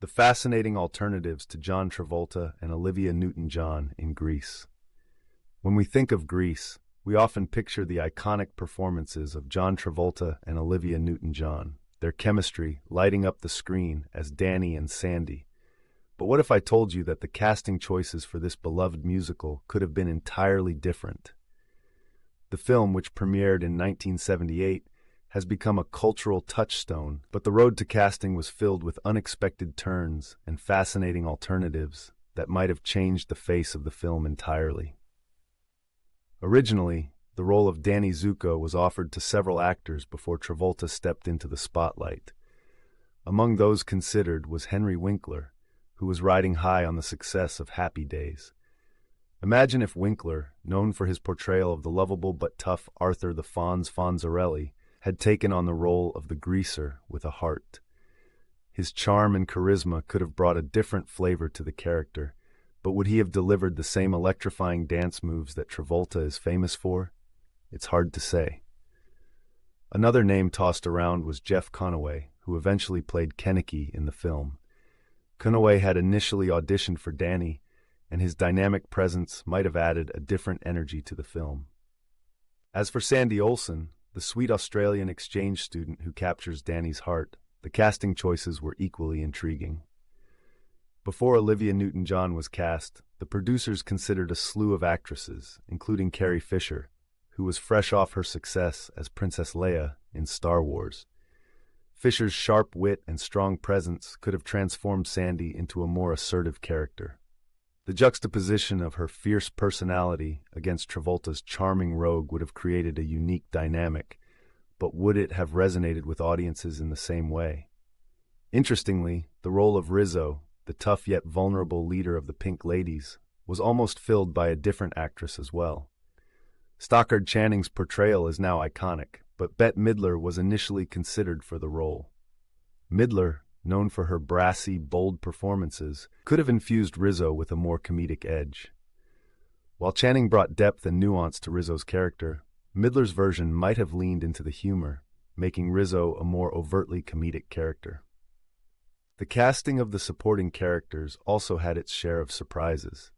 The fascinating alternatives to John Travolta and Olivia Newton-John in Grease. When we think of Grease, we often picture the iconic performances of John Travolta and Olivia Newton-John, their chemistry lighting up the screen as Danny and Sandy. But what if I told you that the casting choices for this beloved musical could have been entirely different? The film, which premiered in 1978, has become a cultural touchstone, but the road to casting was filled with unexpected turns and fascinating alternatives that might have changed the face of the film entirely. Originally, the role of Danny Zuko was offered to several actors before Travolta stepped into the spotlight. Among those considered was Henry Winkler, who was riding high on the success of Happy Days. Imagine if Winkler, known for his portrayal of the lovable but tough Arthur the Fonz Fonzarelli, had taken on the role of the greaser with a heart. His charm and charisma could have brought a different flavor to the character, but would he have delivered the same electrifying dance moves that Travolta is famous for? It's hard to say. Another name tossed around was Jeff Conaway, who eventually played Kenneke in the film. Conaway had initially auditioned for Danny, and his dynamic presence might have added a different energy to the film. As for Sandy Olsen, the sweet Australian exchange student who captures Danny's heart, the casting choices were equally intriguing. Before Olivia Newton-John was cast, the producers considered a slew of actresses, including Carrie Fisher, who was fresh off her success as Princess Leia in Star Wars. Fisher's sharp wit and strong presence could have transformed Sandy into a more assertive character. The juxtaposition of her fierce personality against Travolta's charming rogue would have created a unique dynamic, but would it have resonated with audiences in the same way? Interestingly, the role of Rizzo, the tough yet vulnerable leader of the Pink Ladies, was almost filled by a different actress as well. Stockard Channing's portrayal is now iconic, but Bette Midler was initially considered for the role. Midler, known for her brassy, bold performances, could have infused Rizzo with a more comedic edge. While Channing brought depth and nuance to Rizzo's character, Midler's version might have leaned into the humor, making Rizzo a more overtly comedic character. The casting of the supporting characters also had its share of surprises.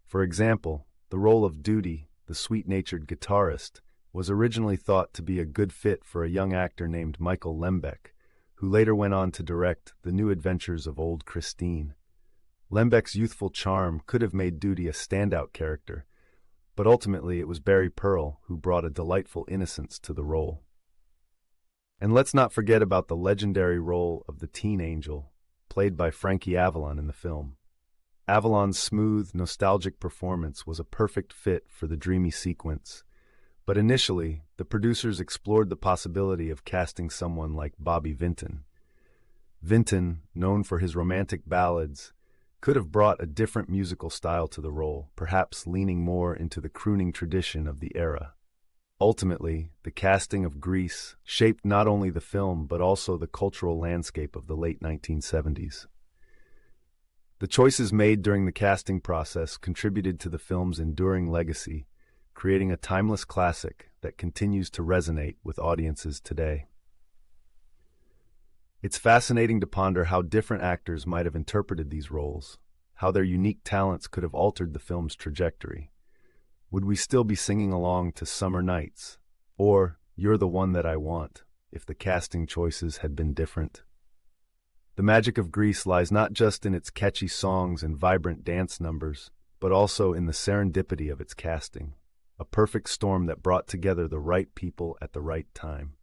For example, the role of Duty, the sweet-natured guitarist, was originally thought to be a good fit for a young actor named Michael Lembeck, who later went on to direct The New Adventures of Old Christine. Lembeck's youthful charm could have made Duty a standout character, but ultimately it was Barry Pearl who brought a delightful innocence to the role. And let's not forget about the legendary role of the teen angel, played by Frankie Avalon in the film. Avalon's smooth, nostalgic performance was a perfect fit for the dreamy sequence, but initially, the producers explored the possibility of casting someone like Bobby Vinton. Vinton, known for his romantic ballads, could have brought a different musical style to the role, perhaps leaning more into the crooning tradition of the era. Ultimately, the casting of Grease shaped not only the film but also the cultural landscape of the late 1970s. The choices made during the casting process contributed to the film's enduring legacy, creating a timeless classic that continues to resonate with audiences today. It's fascinating to ponder how different actors might have interpreted these roles, how their unique talents could have altered the film's trajectory. Would we still be singing along to Summer Nights, or You're the One That I Want, if the casting choices had been different? The magic of Grease lies not just in its catchy songs and vibrant dance numbers, but also in the serendipity of its casting. A perfect storm that brought together the right people at the right time.